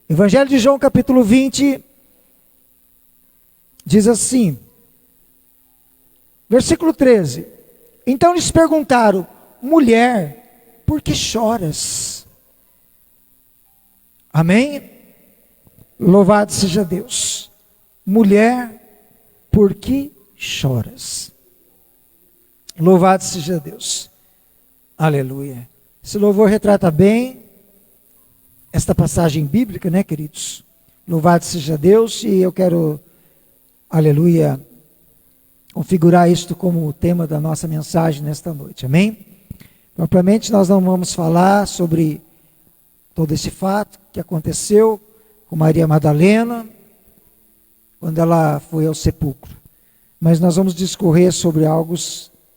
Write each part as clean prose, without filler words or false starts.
Evangelho de João, capítulo 20, diz assim, versículo 13. Então lhes perguntaram: mulher, por que choras? Amém? Louvado seja Deus. Mulher, por que choras? Louvado seja Deus. Aleluia. Esse louvor retrata bem esta passagem bíblica, né, queridos? Louvado seja Deus. E eu quero, aleluia, configurar isto como o tema da nossa mensagem nesta noite. Amém? Propriamente nós não vamos falar sobre todo esse fato que aconteceu com Maria Madalena, quando ela foi ao sepulcro. Mas nós vamos discorrer sobre algo,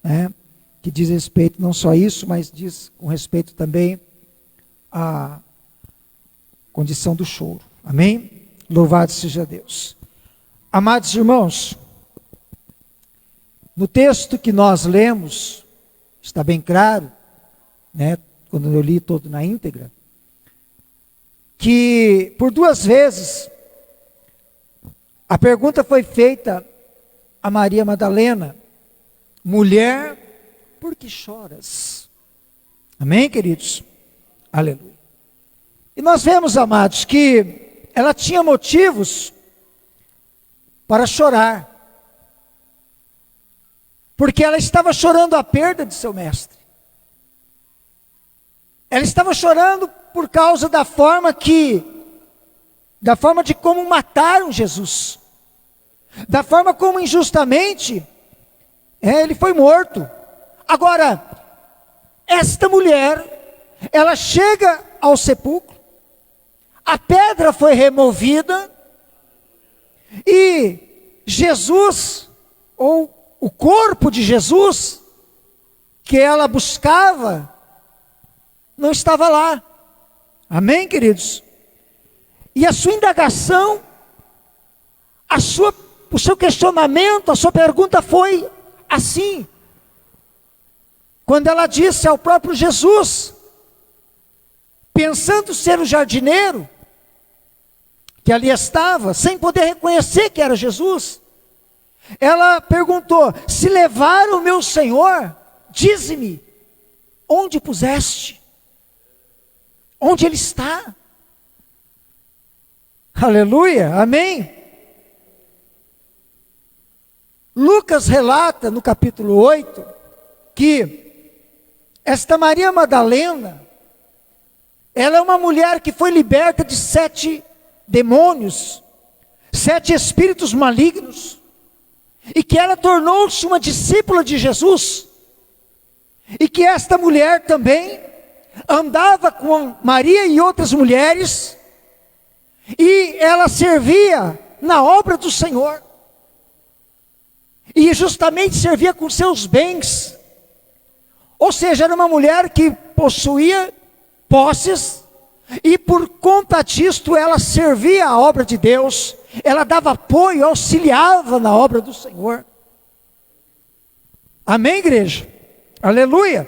né, que diz respeito, não só isso, mas diz com respeito também à condição do choro. Amém? Louvado seja Deus. Amados irmãos, no texto que nós lemos, está bem claro, né, quando eu li todo na íntegra, que por duas vezes a pergunta foi feita a Maria Madalena: mulher, por que choras? Amém, queridos? Aleluia. E nós vemos, amados, que ela tinha motivos para chorar, porque ela estava chorando a perda de seu mestre. Ela estava chorando por causa da forma de como mataram Jesus, da forma como injustamente ele foi morto. Agora, esta mulher, ela chega ao sepulcro, a pedra foi removida e Jesus, ou o corpo de Jesus, que ela buscava, não estava lá. Amém, queridos? E a sua indagação, o seu questionamento, a sua pergunta foi assim. Quando ela disse ao próprio Jesus, pensando ser o jardineiro, que ali estava, sem poder reconhecer que era Jesus, ela perguntou: se levaram o meu Senhor, dize-me, onde puseste? Onde ele está? Aleluia, amém? Lucas relata no capítulo 8, que esta Maria Madalena, ela é uma mulher que foi liberta de 7 demônios, 7 espíritos malignos, e que ela tornou-se uma discípula de Jesus, e que esta mulher também andava com Maria e outras mulheres, e ela servia na obra do Senhor, e justamente servia com seus bens, ou seja, era uma mulher que possuía posses, e por conta disto ela servia a obra de Deus, ela dava apoio, auxiliava na obra do Senhor. Amém, igreja? Aleluia.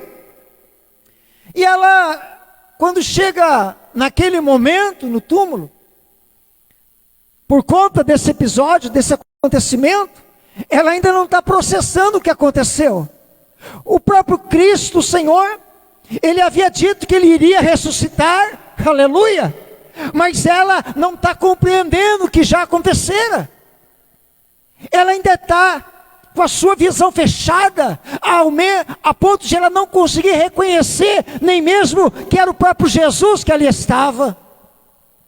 E ela, quando chega naquele momento no túmulo, por conta desse episódio, desse acontecimento, ela ainda não está processando o que aconteceu. O próprio Cristo, o Senhor, ele havia dito que ele iria ressuscitar, aleluia, mas ela não está compreendendo o que já acontecera. Ela ainda está com a sua visão fechada, a ponto de ela não conseguir reconhecer, nem mesmo que era o próprio Jesus que ali estava.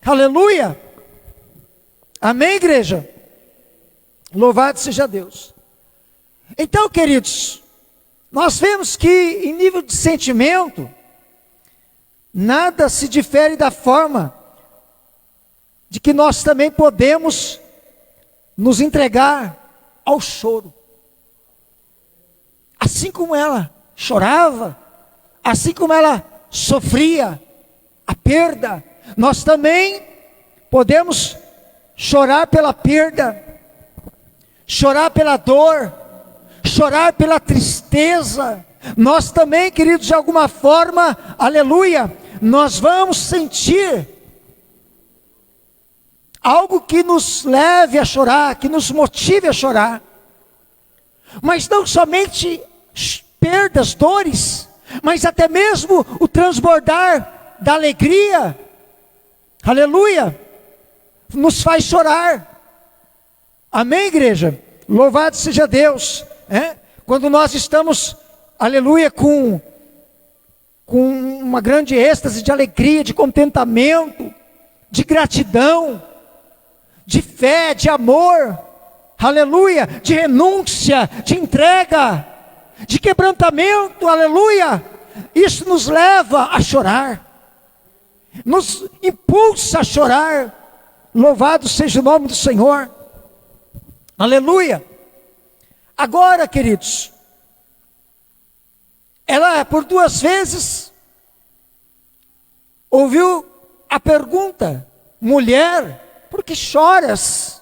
Aleluia. Amém, igreja? Louvado seja Deus. Então, queridos, nós vemos que em nível de sentimento, nada se difere da forma de que nós também podemos nos entregar ao choro. Assim como ela chorava, assim como ela sofria a perda, nós também podemos chorar pela perda, chorar pela dor, chorar pela tristeza. Nós também, queridos, de alguma forma, aleluia, nós vamos sentir algo que nos leve a chorar, que nos motive a chorar. Mas não somente perdas, dores, mas até mesmo o transbordar da alegria, aleluia, nos faz chorar. Amém, igreja? Louvado seja Deus. Quando nós estamos, aleluia, com uma grande êxtase de alegria, de contentamento, de gratidão, de fé, de amor, aleluia, de renúncia, de entrega, de quebrantamento, aleluia, isso nos leva a chorar, nos impulsa a chorar. Louvado seja o nome do Senhor, aleluia. Agora, queridos, ela por 2 vezes ouviu a pergunta: mulher, por que choras?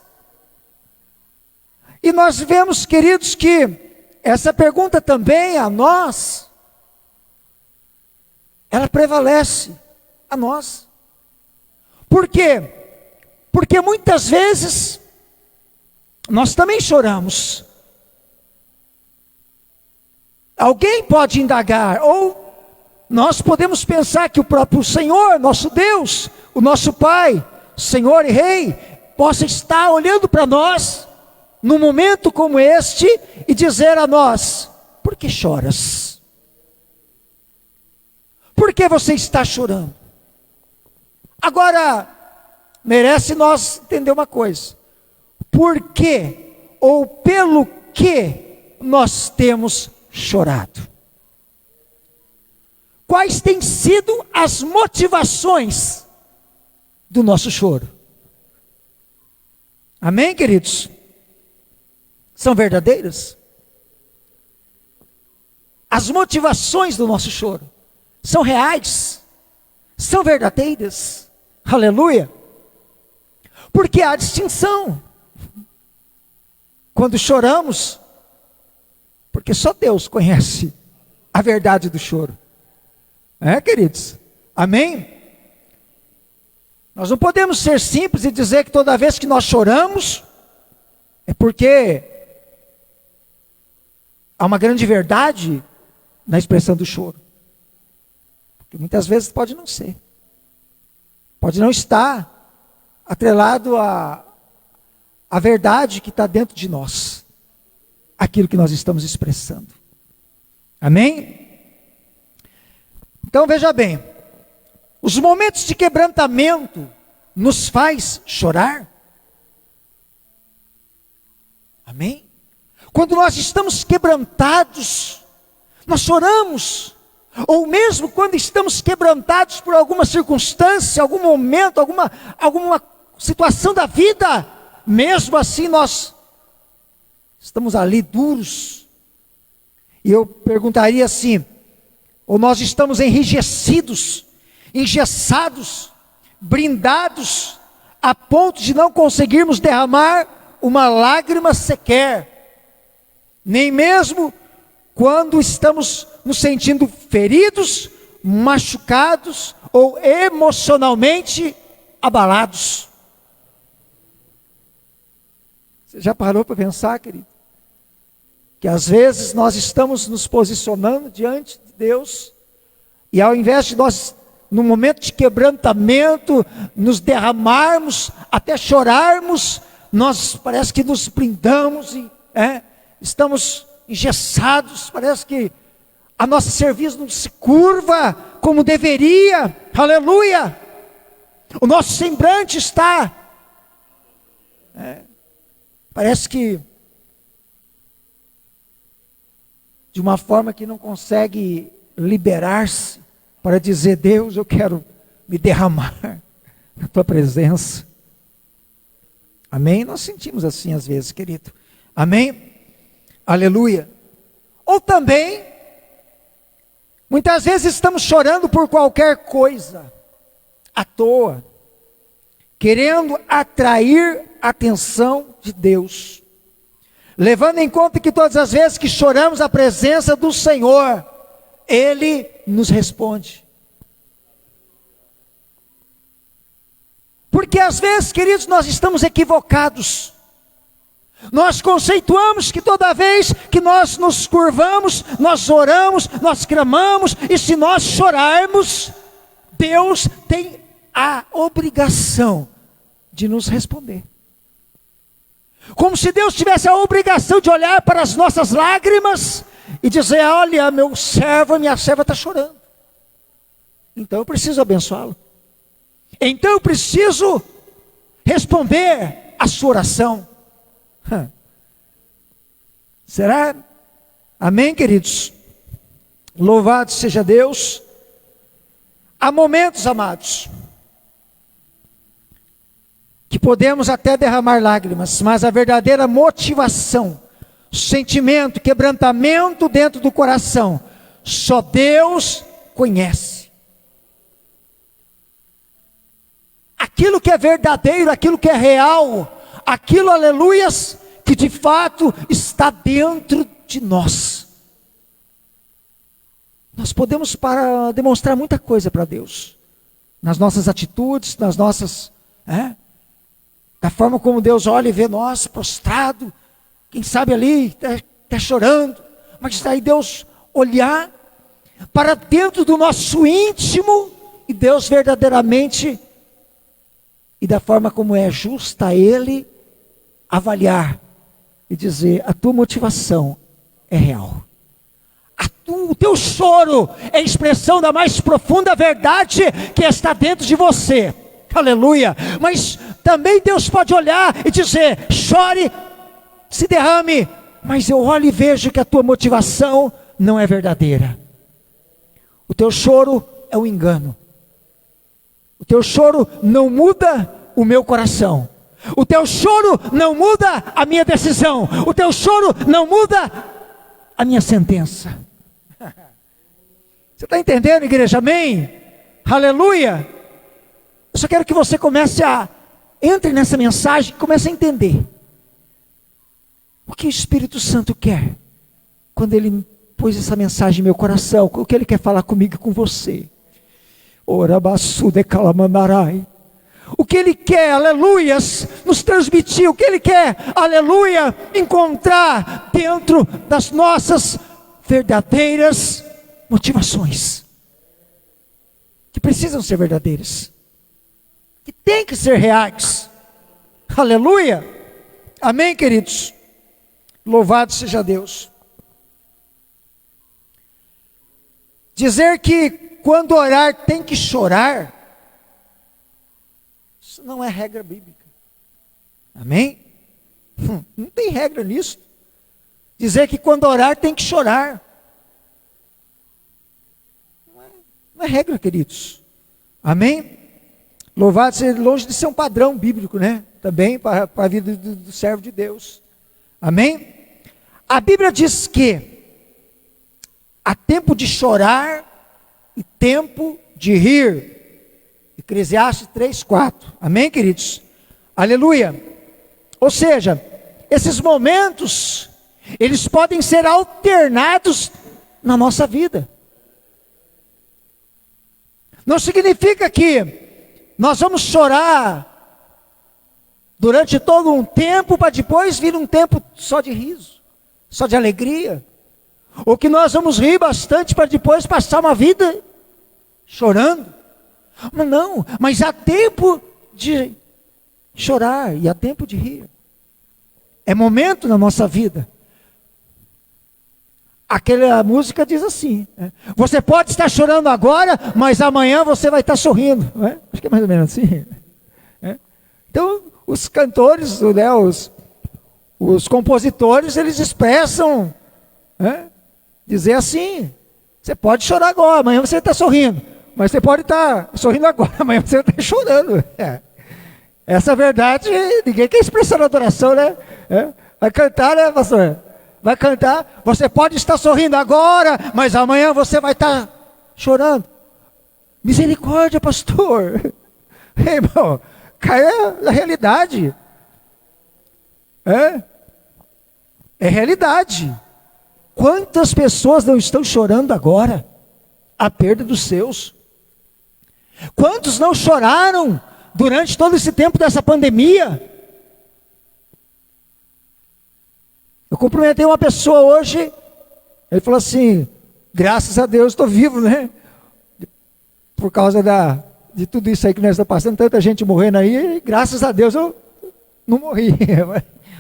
E nós vemos, queridos, que essa pergunta também a nós, ela prevalece a nós. Por quê? Porque muitas vezes nós também choramos. Alguém pode indagar, ou nós podemos pensar que o próprio Senhor, nosso Deus, o nosso Pai, Senhor e Rei, possa estar olhando para nós, num momento como este, e dizer a nós: por que choras? Por que você está chorando? Agora, merece nós entender uma coisa: por que, ou pelo que nós temos chorado? Quais têm sido as motivações do nosso choro? Amém, queridos? São verdadeiras? As motivações do nosso choro são reais? São verdadeiras? Aleluia! Porque há distinção. Quando choramos, porque só Deus conhece a verdade do choro. Queridos? Amém? Nós não podemos ser simples e dizer que toda vez que nós choramos, é porque há uma grande verdade na expressão do choro. Porque muitas vezes pode não ser. Pode não estar atrelado à verdade que está dentro de nós. Aquilo que nós estamos expressando. Amém? Então veja bem, os momentos de quebrantamento nos faz chorar. Amém? Quando nós estamos quebrantados, nós choramos. Ou mesmo quando estamos quebrantados por alguma circunstância, algum momento, alguma situação da vida, mesmo assim nós estamos ali duros. E eu perguntaria assim: ou nós estamos enrijecidos, engessados, brindados, a ponto de não conseguirmos derramar uma lágrima sequer, nem mesmo quando estamos nos sentindo feridos, machucados ou emocionalmente abalados. Você já parou para pensar, querido? Que às vezes nós estamos nos posicionando diante de Deus, e ao invés de nós, no momento de quebrantamento, nos derramarmos, até chorarmos, nós parece que nos brindamos e estamos engessados, parece que a nossa cerviz não se curva como deveria, aleluia, o nosso semblante está, parece que de uma forma que não consegue liberar-se para dizer: Deus, eu quero me derramar na tua presença. Amém? Nós sentimos assim às vezes, querido. Amém? Aleluia. Ou também, muitas vezes estamos chorando por qualquer coisa, à toa, querendo atrair a atenção de Deus, levando em conta que todas as vezes que choramos a presença do Senhor, Ele nos responde. Porque às vezes, queridos, nós estamos equivocados. Nós conceituamos que toda vez que nós nos curvamos, nós oramos, nós clamamos, e se nós chorarmos, Deus tem a obrigação de nos responder. Como se Deus tivesse a obrigação de olhar para as nossas lágrimas e dizer: olha, meu servo, minha serva está chorando. Então eu preciso abençoá-lo. Então eu preciso responder a sua oração. Será? Amém, queridos? Louvado seja Deus. Há momentos, amados, que podemos até derramar lágrimas, mas a verdadeira motivação, sentimento, quebrantamento dentro do coração, só Deus conhece. Aquilo que é verdadeiro, aquilo que é real, aquilo, aleluias, que de fato está dentro de nós. Nós podemos demonstrar muita coisa para Deus, nas nossas atitudes, nas nossas, da forma como Deus olha e vê nós prostrado, quem sabe ali, está chorando, mas daí Deus olhar para dentro do nosso íntimo, e Deus verdadeiramente, e da forma como é justa Ele, avaliar e dizer: a tua motivação é real. O teu choro é expressão da mais profunda verdade que está dentro de você. Aleluia. Mas também Deus pode olhar e dizer: chore, se derrame, mas eu olho e vejo que a tua motivação não é verdadeira. O teu choro é um engano. O teu choro não muda o meu coração. O teu choro não muda a minha decisão. O teu choro não muda a minha sentença. Você está entendendo, igreja? Amém? Aleluia. Eu só quero que você entre nessa mensagem e comece a entender o que o Espírito Santo quer quando Ele pôs essa mensagem em meu coração, o que Ele quer falar comigo e com você. O que Ele quer, aleluias, nos transmitir, o que Ele quer, aleluia, encontrar dentro das nossas verdadeiras motivações, que precisam ser verdadeiras, que tem que ser reais. Aleluia. Amém, queridos? Louvado seja Deus. Dizer que quando orar tem que chorar, isso não é regra bíblica. Amém? Não tem regra nisso. Dizer que quando orar tem que chorar, não é regra, queridos. Amém? Louvado seja, longe de ser um padrão bíblico, né? Também para a vida do servo de Deus. Amém? A Bíblia diz que há tempo de chorar e tempo de rir. Eclesiastes 3:4. Amém, queridos? Aleluia. Ou seja, esses momentos, eles podem ser alternados na nossa vida. Não significa que nós vamos chorar durante todo um tempo para depois vir um tempo só de riso, só de alegria. Ou que nós vamos rir bastante para depois passar uma vida chorando. Não, mas há tempo de chorar e há tempo de rir. É momento na nossa vida. Aquela música diz assim: você pode estar chorando agora, mas amanhã você vai estar sorrindo. Não é? Acho que é mais ou menos assim. Então, os cantores, né, os compositores, eles expressam, dizer assim: você pode chorar agora, amanhã você está sorrindo. Mas você pode estar sorrindo agora, amanhã você vai estar chorando. Essa verdade, ninguém quer expressar na adoração, né? Vai cantar, né, pastor? Vai cantar, você pode estar sorrindo agora, mas amanhã você vai estar chorando. Misericórdia, pastor. Irmão, caia na realidade. É realidade. Quantas pessoas não estão chorando agora a perda dos seus? Quantos não choraram durante todo esse tempo dessa pandemia. Eu cumprimentei uma pessoa hoje, ele falou assim, graças a Deus estou vivo, né? Por causa de tudo isso aí que nós estamos passando, tanta gente morrendo aí, e graças a Deus eu não morri.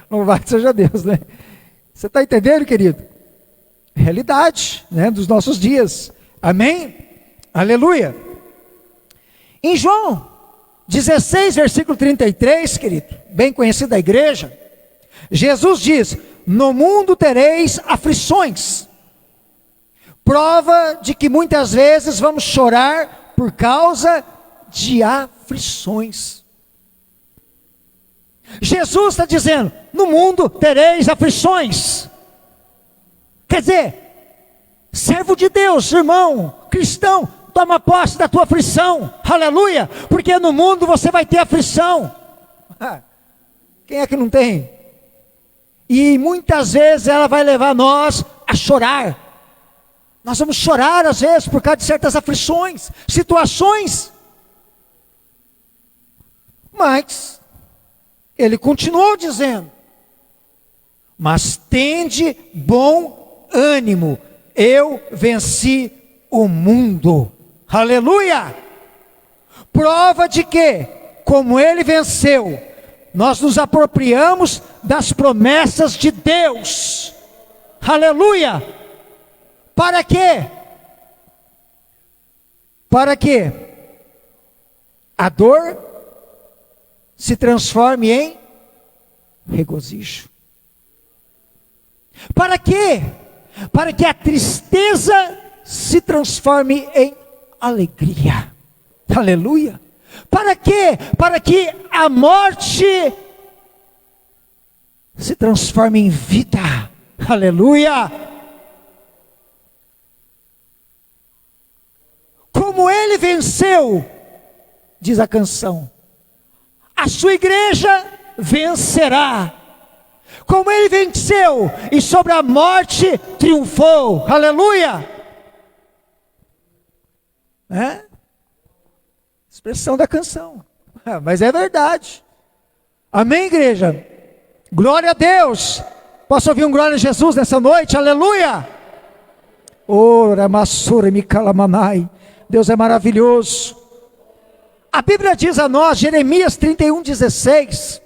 Louvado seja Deus, né? Você está entendendo, querido? Realidade, né, dos nossos dias. Amém? Aleluia. Em João 16, versículo 33, querido, bem conhecido da igreja, Jesus diz, no mundo tereis aflições. Prova de que muitas vezes vamos chorar por causa de aflições. Jesus está dizendo, no mundo tereis aflições. Quer dizer, servo de Deus, irmão, cristão, toma posse da tua aflição, aleluia, porque no mundo você vai ter aflição. Quem é que não tem? E muitas vezes ela vai levar nós a chorar. Nós vamos chorar às vezes por causa de certas aflições, situações. Mas ele continuou dizendo, mas tende bom ânimo, eu venci o mundo. Aleluia! Prova de que, como ele venceu, nós nos apropriamos das promessas de Deus. Aleluia! Para quê? Para que a dor se transforme em regozijo. Para quê? Para que a tristeza se transforme em alegria. Aleluia! Para quê? Para que a morte se transforme em vida. Aleluia! Como ele venceu, diz a canção, a sua igreja vencerá. Como ele venceu e sobre a morte triunfou. Aleluia! Expressão da canção. Mas é verdade. Amém, igreja? Glória a Deus. Posso ouvir um glória a Jesus nessa noite? Aleluia! Ora, massura me calamanai. Deus é maravilhoso. A Bíblia diz a nós, Jeremias 31:16,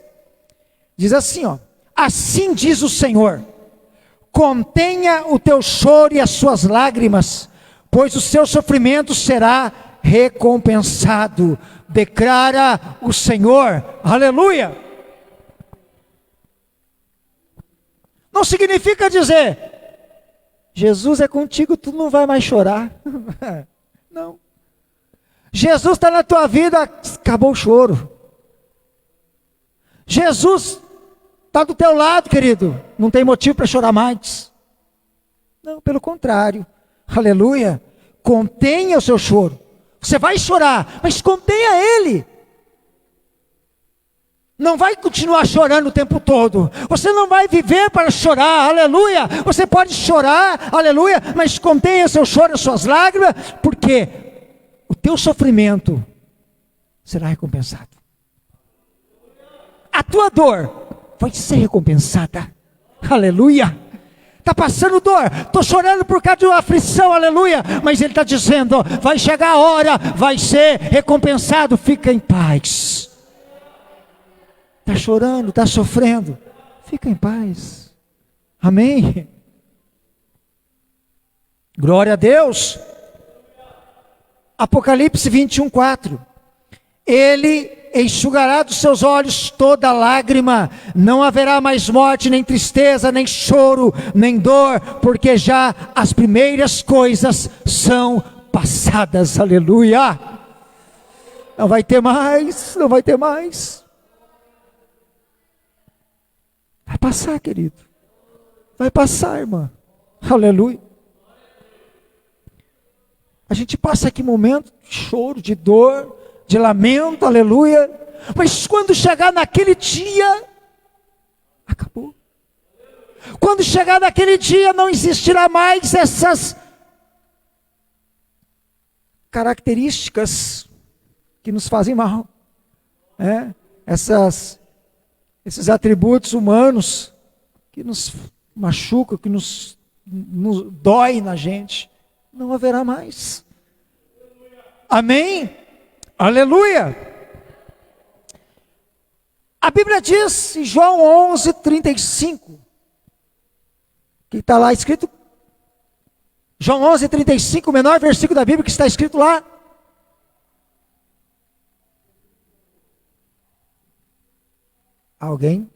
diz assim, ó: assim diz o Senhor, contenha o teu choro e as suas lágrimas, pois o seu sofrimento será recompensado, declara o Senhor. Aleluia! Não significa dizer, Jesus é contigo, tu não vai mais chorar. Não. Jesus está na tua vida, acabou o choro. Jesus está do teu lado, querido, não tem motivo para chorar mais. Não, pelo contrário. Aleluia. Contenha o seu choro. Você vai chorar, mas contenha ele. Não vai continuar chorando o tempo todo. Você não vai viver para chorar, aleluia. Você pode chorar, aleluia, mas contenha seu choro, as suas lágrimas, porque o teu sofrimento será recompensado. A tua dor vai ser recompensada. Aleluia. Está passando dor, estou chorando por causa de uma aflição, aleluia. Mas ele está dizendo, vai chegar a hora, vai ser recompensado, fica em paz. Está chorando, está sofrendo, fica em paz. Amém? Glória a Deus. Apocalipse 21:4. Ele enxugará dos seus olhos toda lágrima, não haverá mais morte, nem tristeza, nem choro, nem dor, porque já as primeiras coisas são passadas. Aleluia. Não vai ter mais, não vai ter mais. Vai passar, querido. Vai passar, irmã. Aleluia. A gente passa aqui momento de choro, de dor, de lamento, aleluia. Mas quando chegar naquele dia, acabou. Quando chegar naquele dia, não existirá mais essas características que nos fazem mal. Esses atributos humanos que nos machucam, que nos dói na gente, não haverá mais. Amém? Aleluia! A Bíblia diz em João 11:35, que está lá escrito, João 11:35, o menor versículo da Bíblia que está escrito lá. Alguém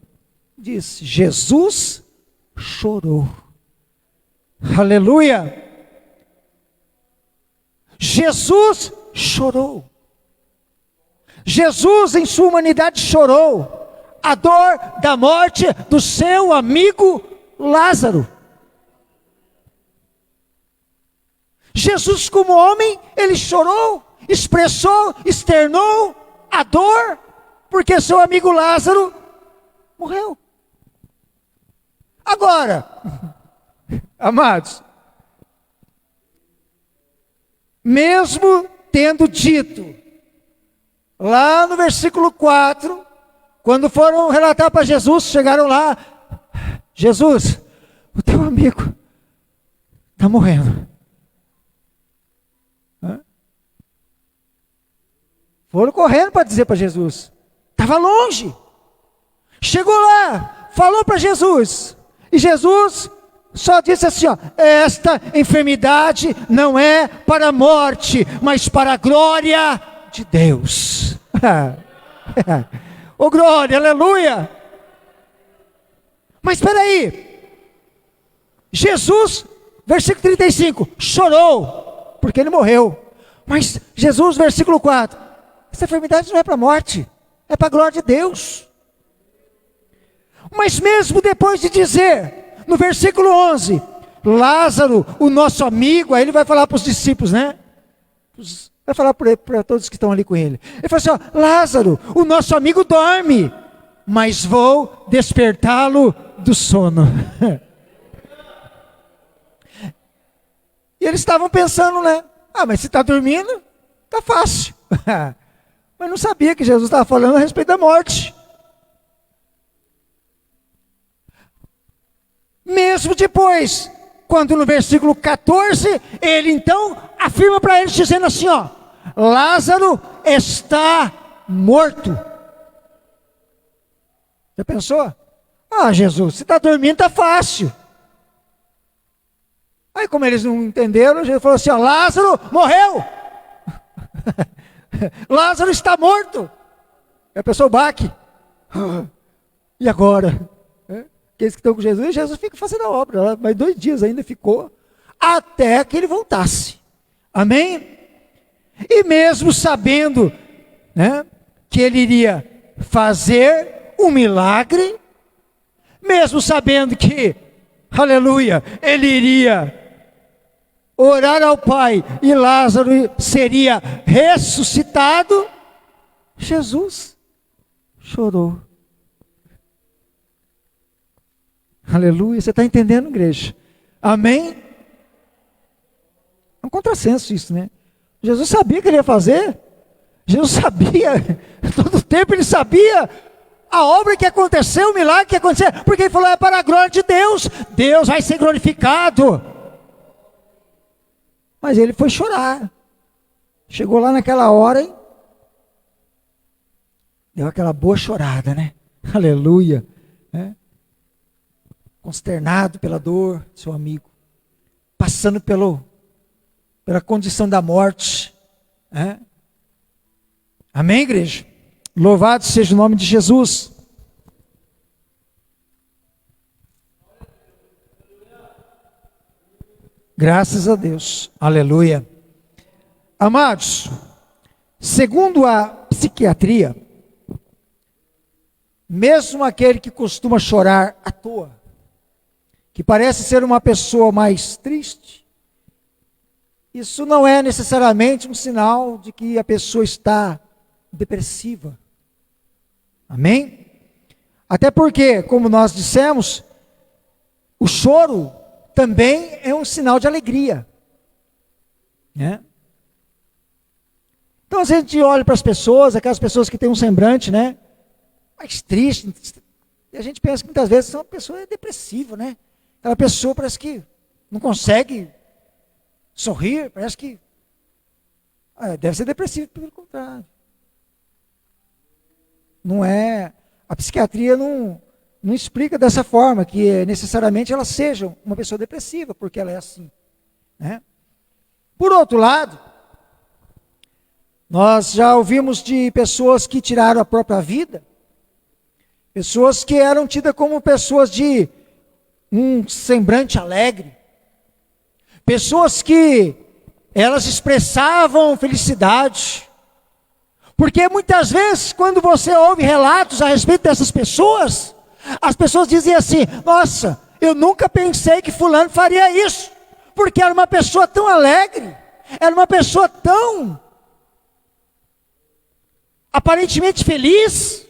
disse, Jesus chorou. Aleluia! Jesus chorou. Jesus em sua humanidade chorou a dor da morte do seu amigo Lázaro. Jesus como homem, ele chorou, expressou, externou a dor, porque seu amigo Lázaro morreu. Agora, amados, mesmo tendo dito, lá no versículo 4, quando foram relatar para Jesus, chegaram lá, Jesus, o teu amigo está morrendo. Foram correndo para dizer para Jesus, estava longe. Chegou lá, falou para Jesus, e Jesus só disse assim, ó, esta enfermidade não é para a morte, mas para a glória de Deus. Oh glória, aleluia. Mas espera aí, Jesus, versículo 35, chorou, porque ele morreu. Mas Jesus, versículo 4, essa enfermidade não é para a morte, é para a glória de Deus. Mas mesmo depois de dizer, no versículo 11, Lázaro, o nosso amigo, aí ele vai falar para os discípulos, né? Vai falar para todos que estão ali com ele. Ele fala assim, ó, Lázaro, o nosso amigo dorme, mas vou despertá-lo do sono. E eles estavam pensando, né? Mas se está dormindo, está fácil. Mas não sabia que Jesus estava falando a respeito da morte. Mesmo depois, quando no versículo 14, ele então afirma para eles dizendo assim, ó, Lázaro está morto. Já pensou? Jesus, se está dormindo está fácil. Aí como eles não entenderam, Jesus falou assim, ó, Lázaro morreu. Lázaro está morto. E a pessoa baque. E agora? Aqueles que estão com Jesus, Jesus fica fazendo a obra, mas 2 dias ainda ficou, até que ele voltasse. Amém? E mesmo sabendo, né, que ele iria fazer um milagre, mesmo sabendo que, aleluia, ele iria orar ao Pai e Lázaro seria ressuscitado, Jesus chorou. Aleluia, você está entendendo, igreja? Amém? É um contrassenso isso, né? Jesus sabia que ele ia fazer. Jesus sabia, todo o tempo ele sabia a obra que aconteceu, o milagre que aconteceu, porque ele falou, é para a glória de Deus, Deus vai ser glorificado. Mas ele foi chorar. Chegou lá naquela hora, hein? Deu aquela boa chorada, né? Aleluia, né? Consternado pela dor do seu amigo, passando pela condição da morte. Amém, igreja? Louvado seja o nome de Jesus. Graças a Deus. Aleluia. Amados, segundo a psiquiatria, mesmo aquele que costuma chorar à toa, que parece ser uma pessoa mais triste, isso não é necessariamente um sinal de que a pessoa está depressiva. Amém? Até porque, como nós dissemos, o choro também é um sinal de alegria, né? Então, às vezes a gente olha para as pessoas, aquelas pessoas que têm um semblante, né, mais triste, e a gente pensa que muitas vezes uma pessoa é depressiva, né? Aquela pessoa parece que não consegue sorrir, parece que deve ser depressiva, pelo contrário. Não é, a psiquiatria não explica dessa forma, que necessariamente ela seja uma pessoa depressiva, porque ela é assim, né? Por outro lado, nós já ouvimos de pessoas que tiraram a própria vida, pessoas que eram tidas como pessoas de um semblante alegre, pessoas que elas expressavam felicidade, porque muitas vezes quando você ouve relatos a respeito dessas pessoas, as pessoas dizem assim: nossa, eu nunca pensei que fulano faria isso, porque era uma pessoa tão alegre, era uma pessoa tão aparentemente feliz,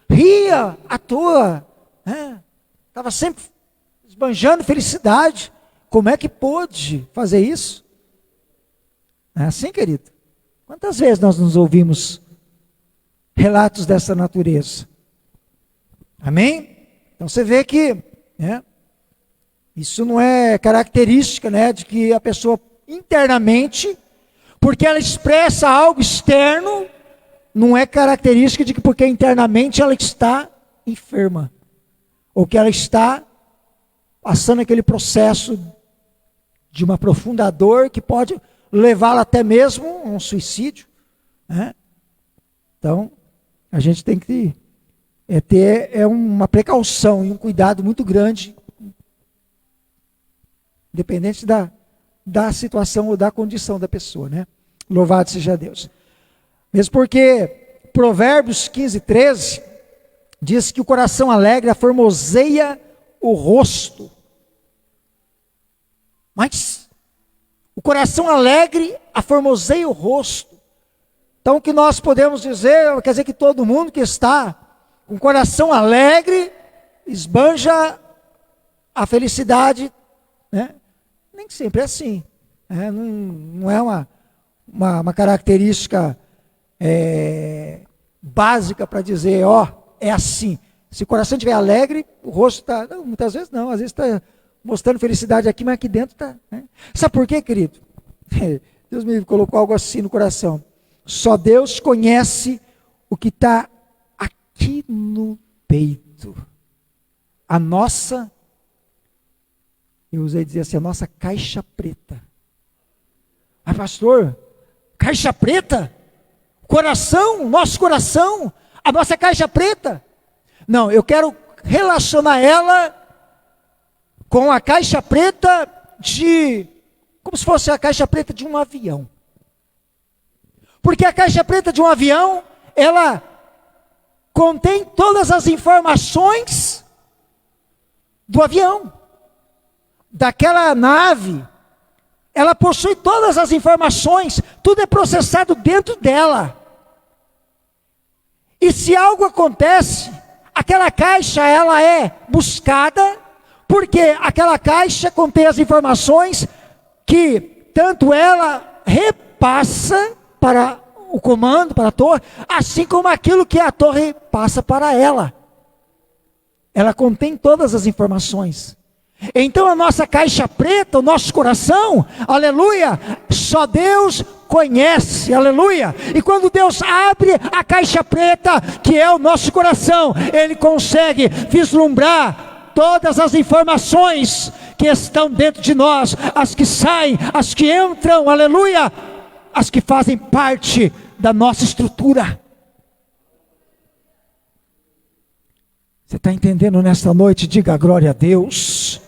ria à toa, estava sempre esbanjando felicidade. Como é que pôde fazer isso? É assim, querido? Quantas vezes nós nos ouvimos relatos dessa natureza? Amém? Então você vê que isso não é característica, de que a pessoa internamente, porque ela expressa algo externo, não é característica de que porque internamente ela está enferma, ou que ela está passando aquele processo de uma profunda dor que pode levá-la até mesmo a um suicídio, né? Então, a gente tem que ter uma precaução e um cuidado muito grande, independente da situação ou da condição da pessoa, né? Louvado seja Deus. Mesmo porque Provérbios 15:13 diz que o coração alegre aformoseia o rosto. Mas o coração alegre aformoseia o rosto. Então o que nós podemos dizer, quer dizer que todo mundo que está com o coração alegre esbanja a felicidade, né? Nem sempre é assim, né? Não é uma característica básica para dizer, é assim. Se o coração estiver alegre, o rosto está... Não, muitas vezes não, às vezes está mostrando felicidade aqui, mas aqui dentro está... Né? Sabe por quê, querido? Deus me colocou algo assim no coração. Só Deus conhece o que está aqui no peito. A nossa, eu usei dizer assim, a nossa caixa preta. Mas pastor, caixa preta? Coração, nosso coração, a nossa caixa preta? Não, eu quero relacionar ela com a caixa preta como se fosse a caixa preta de um avião. Porque a caixa preta de um avião, ela contém todas as informações do avião, daquela nave. Ela possui todas as informações, tudo é processado dentro dela. E se algo acontece, aquela caixa ela é buscada, porque aquela caixa contém as informações que tanto ela repassa para o comando, para a torre, assim como aquilo que a torre passa para ela. Ela contém todas as informações. Então a nossa caixa preta, o nosso coração, aleluia, só Deus conhece, aleluia. E quando Deus abre a caixa preta, que é o nosso coração, Ele consegue vislumbrar todas as informações que estão dentro de nós, as que saem, as que entram, aleluia, as que fazem parte da nossa estrutura. Você está entendendo nesta noite? Diga glória a Deus.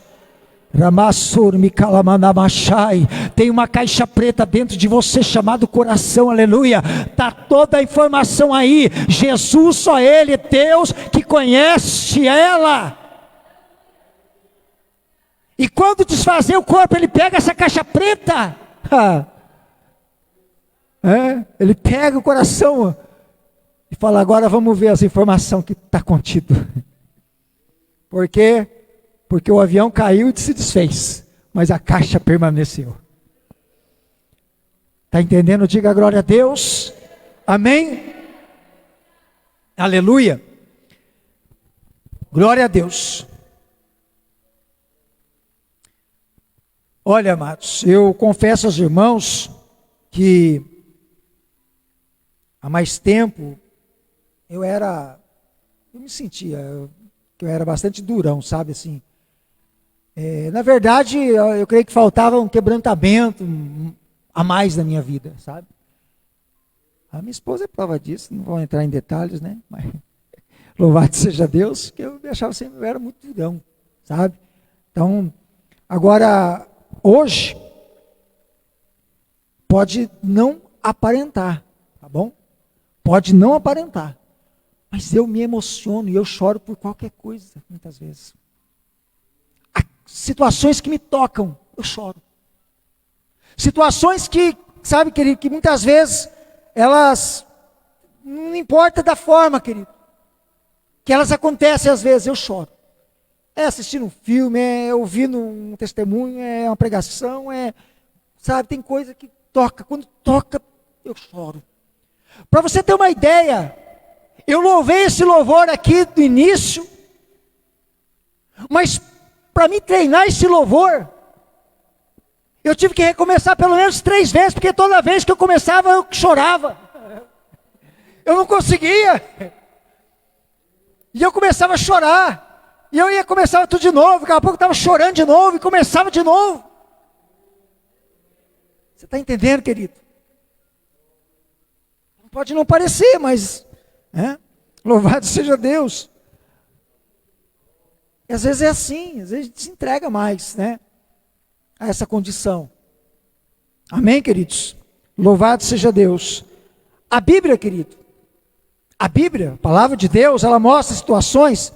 Ramassur Mikalamanamachai. Tem uma caixa preta dentro de você chamado coração, aleluia. Está toda a informação aí. Jesus, só Ele, Deus, que conhece ela. E quando desfazer o corpo, Ele pega essa caixa preta. Ele pega o coração e fala, agora vamos ver as informações que está contido. Por quê? Porque o avião caiu e se desfez, mas a caixa permaneceu. Está entendendo? Diga glória a Deus. Amém? Aleluia. Glória a Deus. Olha, amados, eu confesso aos irmãos que há mais tempo eu me sentia que eu era bastante durão, sabe assim. Na verdade, eu creio que faltava um quebrantamento a mais na minha vida, sabe? A minha esposa é prova disso, não vou entrar em detalhes, né? Mas louvado seja Deus, que eu me achava sempre, eu era muito durão, sabe? Então, agora, hoje, pode não aparentar, tá bom? Pode não aparentar, mas eu me emociono e eu choro por qualquer coisa, muitas vezes. Há situações que me tocam, eu choro. Situações que, sabe, querido, que muitas vezes, elas, não importa da forma, querido, que elas acontecem às vezes, eu choro. É assistindo um filme, é ouvindo um testemunho, é uma pregação, sabe, tem coisa que toca. Quando toca, eu choro. Para você ter uma ideia, eu louvei esse louvor aqui do início, mas para mim treinar esse louvor, eu tive que recomeçar pelo menos 3 vezes, porque toda vez que eu começava, eu chorava. Eu não conseguia. E eu começava a chorar. E eu ia começar tudo de novo. Daqui a pouco eu estava chorando de novo e começava de novo. Você está entendendo, querido? Pode não parecer, mas louvado seja Deus. E às vezes é assim, às vezes a gente se entrega mais, né? A essa condição. Amém, queridos? Louvado seja Deus. A Bíblia, querido, a Bíblia, a palavra de Deus, ela mostra situações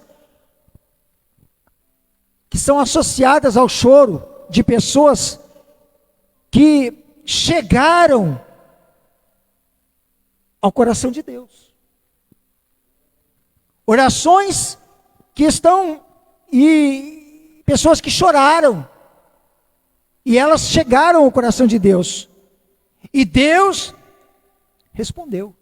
que são associadas ao choro de pessoas que chegaram ao coração de Deus. Orações que estão, e pessoas que choraram, e elas chegaram ao coração de Deus. E Deus respondeu.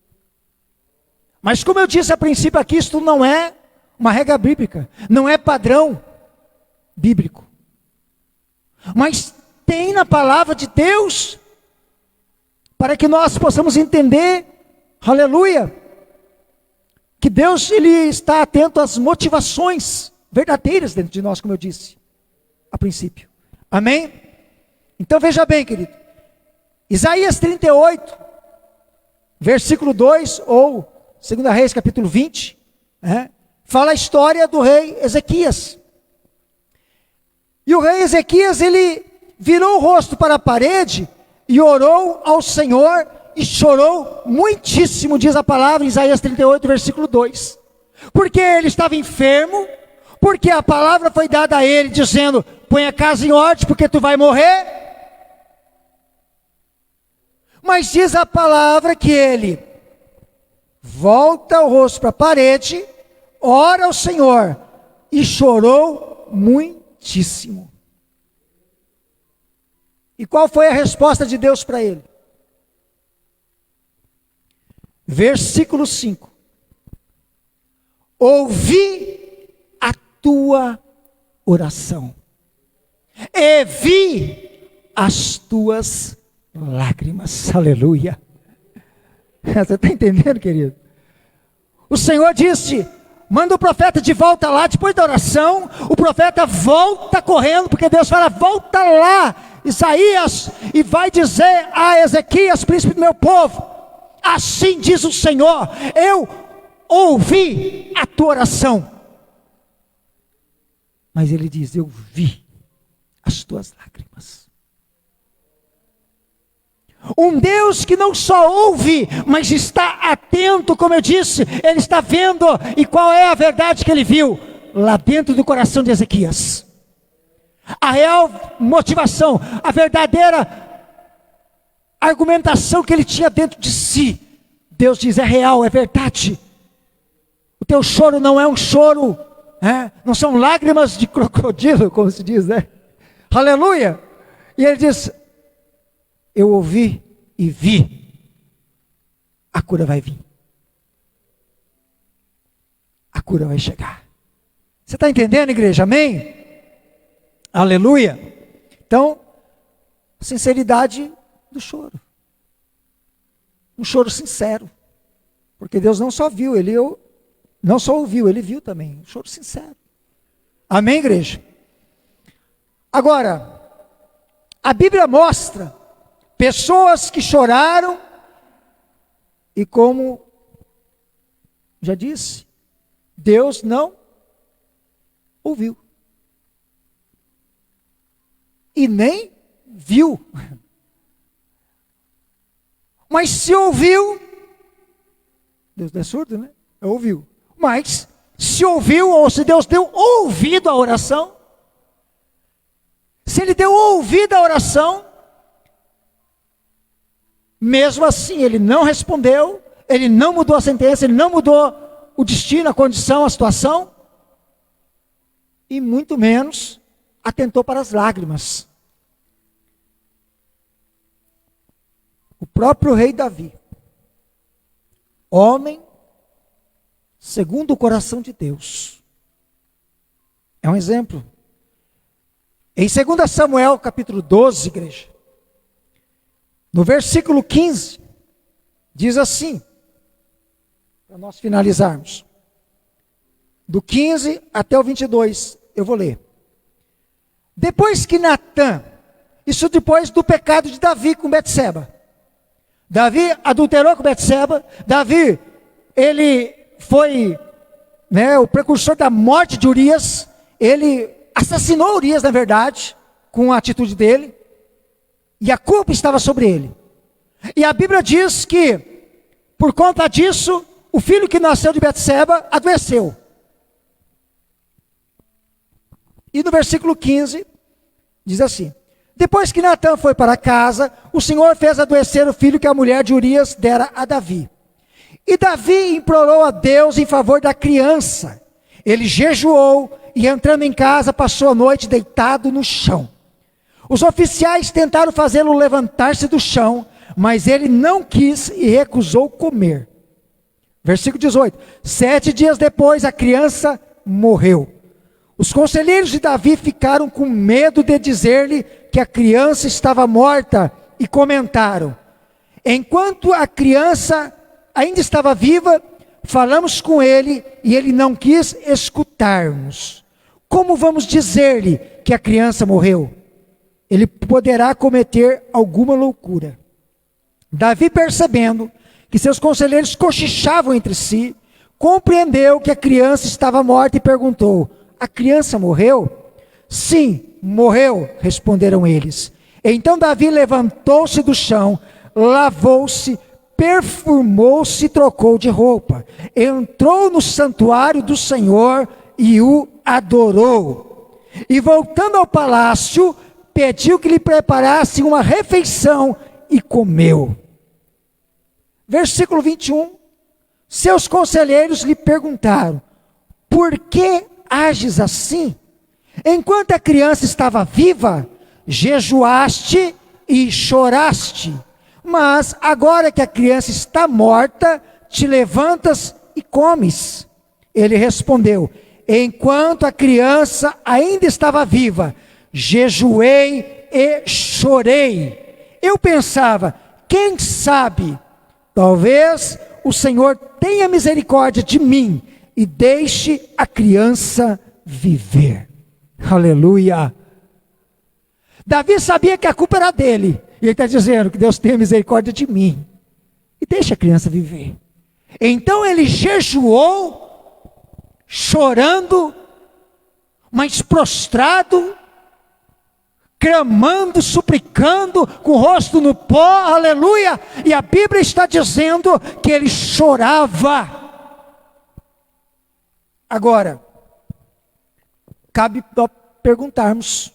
Mas como eu disse a princípio aqui, isto não é uma regra bíblica. Não é padrão bíblico. Mas tem na palavra de Deus, para que nós possamos entender, aleluia, que Deus, Ele está atento às motivações verdadeiras dentro de nós, como eu disse a princípio. Amém? Então veja bem, querido, Isaías 38, versículo 2, ou 2 Reis capítulo 20, fala a história do rei Ezequias. E o rei Ezequias, ele virou o rosto para a parede e orou ao Senhor e chorou muitíssimo, diz a palavra em Isaías 38, versículo 2. Porque ele estava enfermo, porque a palavra foi dada a ele dizendo, põe a casa em ordem porque tu vai morrer. Mas diz a palavra que ele volta o rosto para a parede, ora ao Senhor e chorou muitíssimo. E qual foi a resposta de Deus para ele? Versículo 5. Ouvi a tua oração e vi as tuas lágrimas, aleluia. Você está entendendo, querido? O Senhor disse, manda o profeta de volta lá, depois da oração, o profeta volta correndo, porque Deus fala, volta lá, Isaías, e vai dizer a Ezequias, príncipe do meu povo, assim diz o Senhor, eu ouvi a tua oração. Mas ele diz, eu vi as tuas lágrimas. Um Deus que não só ouve, mas está atento, como eu disse, ele está vendo, e qual é a verdade que ele viu? Lá dentro do coração de Ezequias. A real motivação, a verdadeira argumentação que ele tinha dentro de si. Deus diz, é real, é verdade. O teu choro não é um choro, não são lágrimas de crocodilo, como se diz, né? Aleluia! E ele diz, eu ouvi e vi a cura vai vir. A cura vai chegar. Você está entendendo, igreja? Amém? Aleluia. Então, sinceridade do choro. Um choro sincero. Porque Deus não só viu, não só ouviu, Ele viu também. Um choro sincero. Amém, igreja? Agora, a Bíblia mostra pessoas que choraram e, como já disse, Deus não ouviu. E nem viu. Mas se ouviu, Deus não é surdo, né? Ouviu. Mas se ouviu, ou se Deus deu ouvido à oração, se Ele deu ouvido à oração, mesmo assim Ele não respondeu, Ele não mudou a sentença, Ele não mudou o destino, a condição, a situação, e muito menos atentou para as lágrimas. O próprio rei Davi, homem segundo o coração de Deus, é um exemplo. Em 2 Samuel capítulo 12, igreja, no versículo 15, diz assim, para nós finalizarmos, do 15 até o 22, eu vou ler. Depois que Natã, isso depois do pecado de Davi com Betseba, Davi adulterou com Betseba, Davi, ele foi, o precursor da morte de Urias, ele assassinou Urias, na verdade, com a atitude dele, e a culpa estava sobre ele. E a Bíblia diz que, por conta disso, o filho que nasceu de Betseba adoeceu. E no versículo 15, diz assim: depois que Natã foi para casa, o Senhor fez adoecer o filho que a mulher de Urias dera a Davi. E Davi implorou a Deus em favor da criança. Ele jejuou e, entrando em casa, passou a noite deitado no chão. Os oficiais tentaram fazê-lo levantar-se do chão, mas ele não quis e recusou comer. Versículo 18. 7 dias depois, a criança morreu. Os conselheiros de Davi ficaram com medo de dizer-lhe que a criança estava morta e comentaram: enquanto a criança ainda estava viva, falamos com ele e ele não quis escutar-nos. Como vamos dizer-lhe que a criança morreu? Ele poderá cometer alguma loucura. Davi, percebendo que seus conselheiros cochichavam entre si, compreendeu que a criança estava morta e perguntou: a criança morreu? Sim, morreu, responderam eles. Então Davi levantou-se do chão, lavou-se, perfumou-se e trocou de roupa. Entrou no santuário do Senhor e o adorou. E voltando ao palácio, pediu que lhe preparassem uma refeição e comeu. Versículo 21. Seus conselheiros lhe perguntaram: por que ages assim? Enquanto a criança estava viva, jejuaste e choraste. Mas agora que a criança está morta, te levantas e comes. Ele respondeu: enquanto a criança ainda estava viva, jejuei e chorei. Eu pensava: quem sabe, talvez o Senhor tenha misericórdia de mim e deixe a criança viver. Aleluia. Davi sabia que a culpa era dele. E ele está dizendo que Deus tenha misericórdia de mim e deixa a criança viver. Então ele jejuou, chorando, mas prostrado, clamando, suplicando, com o rosto no pó, aleluia. E a Bíblia está dizendo que ele chorava. Agora, cabe perguntarmos: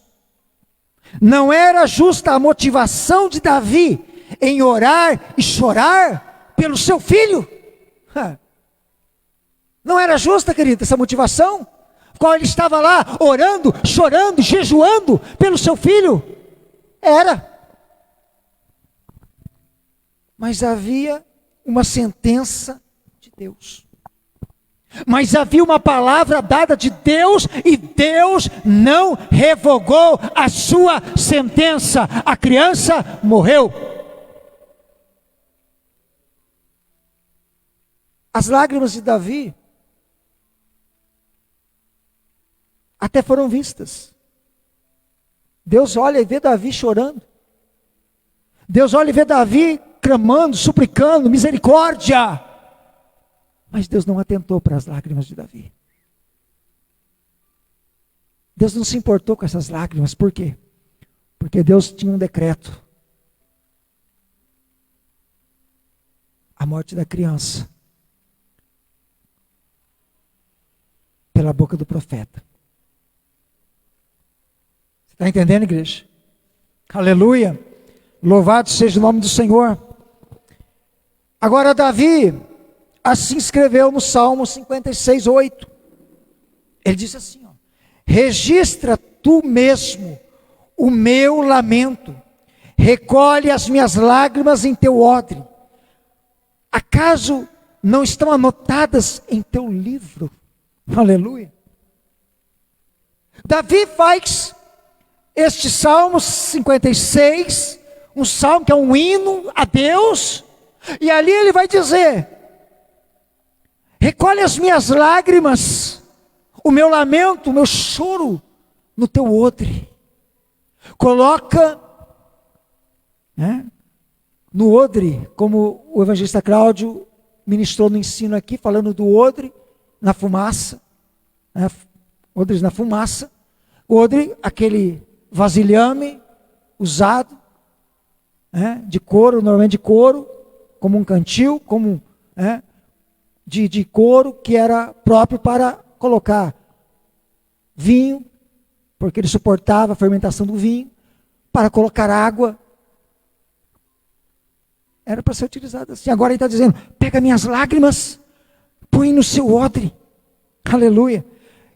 não era justa a motivação de Davi em orar e chorar pelo seu filho? Não era justa, querida, essa motivação? Qual ele estava lá orando, chorando, jejuando pelo seu filho? Era. Mas havia uma sentença de Deus. Mas havia uma palavra dada de Deus e Deus não revogou a sua sentença. A criança morreu. As lágrimas de Davi até foram vistas. Deus olha e vê Davi chorando. Deus olha e vê Davi clamando, suplicando, misericórdia. Mas Deus não atentou para as lágrimas de Davi. Deus não se importou com essas lágrimas. Por quê? Porque Deus tinha um decreto. A morte da criança. Pela boca do profeta. Você está entendendo, igreja? Aleluia. Louvado seja o nome do Senhor. Agora Davi assim escreveu no Salmo 56:8. Ele disse assim, ó: registra tu mesmo o meu lamento, recolhe as minhas lágrimas em teu odre. Acaso não estão anotadas em teu livro? Aleluia. Davi faz este Salmo 56, um salmo que é um hino a Deus, e ali ele vai dizer: recolhe as minhas lágrimas, o meu lamento, o meu choro no teu odre. Coloca, no odre, como o evangelista Cláudio ministrou no ensino aqui, falando do odre na fumaça, odres na fumaça. Odre, aquele vasilhame usado, de couro, normalmente de couro, como um cantil, como de couro, que era próprio para colocar vinho, porque ele suportava a fermentação do vinho, para colocar água. Era para ser utilizado assim. Agora ele está dizendo: pega minhas lágrimas, põe no seu odre. Aleluia.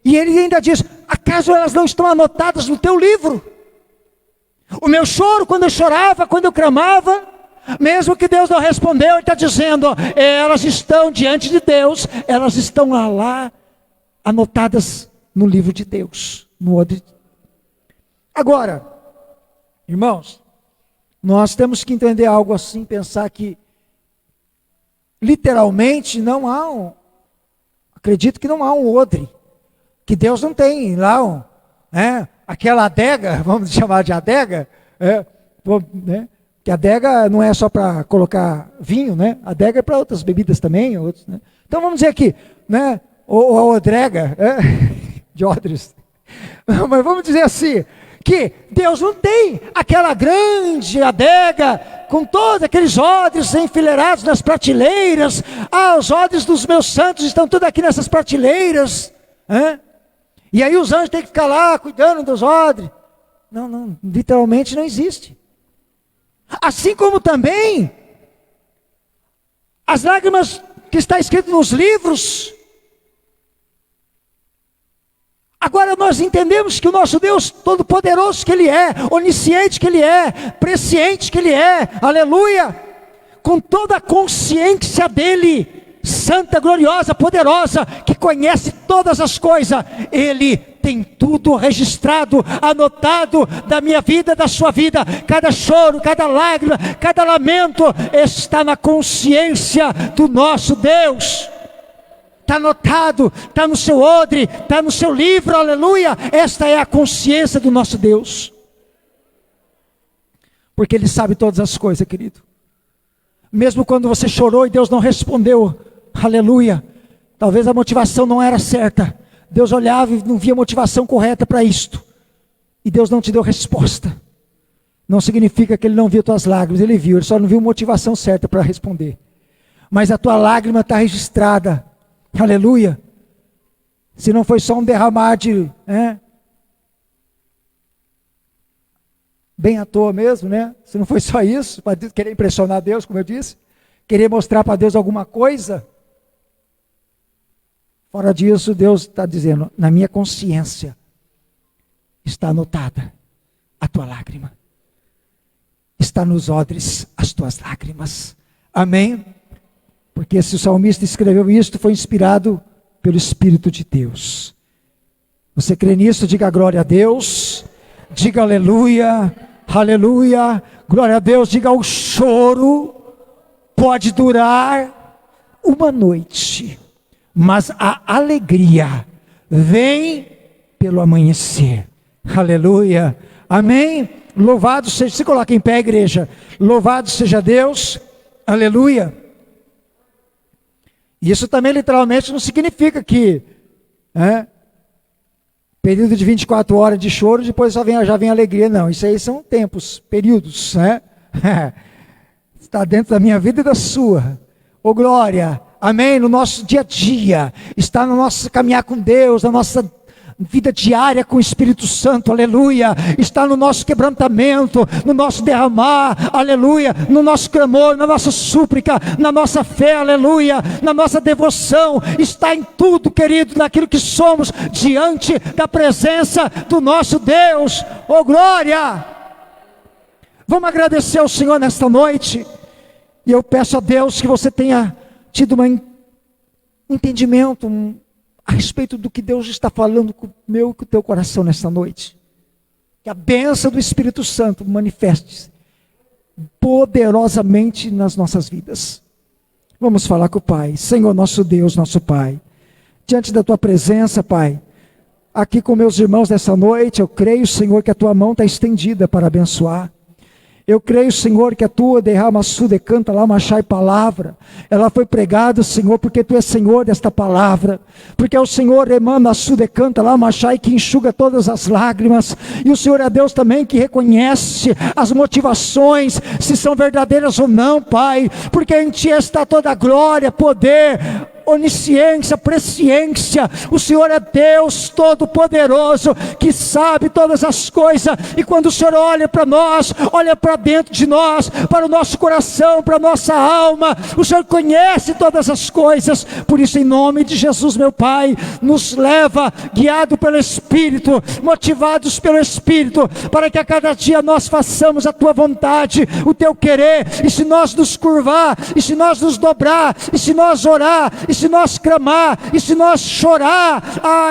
E ele ainda diz: acaso elas não estão anotadas no teu livro? O meu choro, quando eu chorava, quando eu clamava, mesmo que Deus não respondeu, ele está dizendo: elas estão diante de Deus, elas estão lá anotadas no livro de Deus, no odre. Agora, irmãos, nós temos que entender algo assim, pensar que literalmente não há acredito que não há um odre, que Deus não tem lá aquela adega, vamos chamar de adega, que a adega não é só para colocar vinho, a adega é para outras bebidas também, outros, Então vamos dizer aqui, ou a odrega, de odres, mas vamos dizer assim, que Deus não tem aquela grande adega com todos aqueles odres enfileirados nas prateleiras. Os odres dos meus santos estão tudo aqui nessas prateleiras, e aí os anjos têm que ficar lá cuidando dos odres. Não, literalmente não existe. Assim como também as lágrimas que está escrito nos livros. Agora nós entendemos que o nosso Deus todo-poderoso que Ele é, onisciente que Ele é, presciente que Ele é, aleluia, com toda a consciência dEle, santa, gloriosa, poderosa, que conhece todas as coisas, Ele tem tudo registrado, anotado da minha vida, da sua vida. Cada choro, cada lágrima, cada lamento está na consciência do nosso Deus. Está anotado, está no seu odre, está no seu livro, aleluia. Esta é a consciência do nosso Deus. Porque Ele sabe todas as coisas, querido. Mesmo quando você chorou e Deus não respondeu, aleluia, talvez a motivação não era certa. Deus olhava e não via motivação correta para isto. E Deus não te deu resposta. Não significa que Ele não viu tuas lágrimas, Ele viu, Ele só não viu motivação certa para responder. Mas a tua lágrima está registrada. Aleluia. Se não foi só um derramar de bem à toa mesmo, se não foi só isso, para querer impressionar Deus, como eu disse, querer mostrar para Deus alguma coisa, fora disso, Deus está dizendo: na minha consciência está anotada a tua lágrima, está nos odres as tuas lágrimas. Amém? Porque se o salmista escreveu isto, foi inspirado pelo Espírito de Deus. Você crê nisso? Diga glória a Deus. Diga aleluia, aleluia, glória a Deus. Diga: o choro pode durar uma noite, mas a alegria vem pelo amanhecer. Aleluia, amém. Louvado seja, se coloca em pé, igreja. Louvado seja Deus, aleluia. Isso também literalmente não significa que período de 24 horas de choro, depois já vem alegria. Não, isso aí são tempos, períodos, está dentro da minha vida e da sua. Ô glória, amém, no nosso dia a dia, está no nosso caminhar com Deus, na nossa vida diária com o Espírito Santo, aleluia, está no nosso quebrantamento, no nosso derramar, aleluia, no nosso clamor, na nossa súplica, na nossa fé, aleluia, na nossa devoção, está em tudo, querido, naquilo que somos diante da presença do nosso Deus. Oh glória! Vamos agradecer ao Senhor nesta noite, e eu peço a Deus que você tenha tido um entendimento, a respeito do que Deus está falando com o meu e com o teu coração nesta noite. Que a bênção do Espírito Santo manifeste-se poderosamente nas nossas vidas. Vamos falar com o Pai. Senhor nosso Deus, nosso Pai, diante da tua presença, Pai, aqui com meus irmãos nessa noite, eu creio, Senhor, que a tua mão está estendida para abençoar. Eu creio, Senhor, que a tua derrama su decanta lá machai palavra, ela foi pregada, Senhor, porque tu és Senhor desta palavra, porque é o Senhor emana a su decanta lá machai que enxuga todas as lágrimas, e o Senhor é Deus também que reconhece as motivações, se são verdadeiras ou não, Pai, porque em ti está toda a glória, poder, onisciência, presciência. O Senhor é Deus Todo-Poderoso, que sabe todas as coisas, e quando o Senhor olha para nós, olha para dentro de nós, para o nosso coração, para a nossa alma, o Senhor conhece todas as coisas. Por isso, em nome de Jesus, meu Pai, nos leva, guiado pelo Espírito, motivados pelo Espírito, para que a cada dia nós façamos a Tua vontade, o Teu querer, e se nós nos curvar, e se nós nos dobrar, e se nós orar, e se nós clamar, e se nós chorar,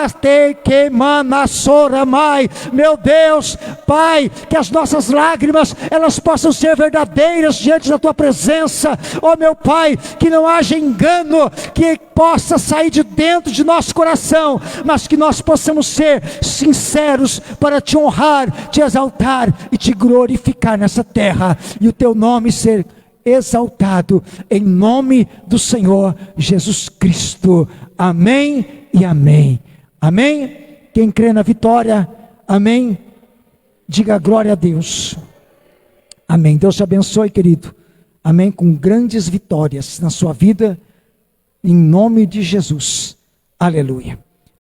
até que manassoramai, meu Deus, Pai, que as nossas lágrimas, elas possam ser verdadeiras diante da Tua presença, ó meu Pai, que não haja engano, que possa sair de dentro de nosso coração, mas que nós possamos ser sinceros para Te honrar, Te exaltar e Te glorificar nessa terra, e o Teu nome ser exaltado, em nome do Senhor Jesus Cristo. Amém e amém. Amém? Quem crê na vitória, amém? Diga glória a Deus. Amém. Deus te abençoe, querido. Amém. Com grandes vitórias na sua vida, em nome de Jesus. Aleluia.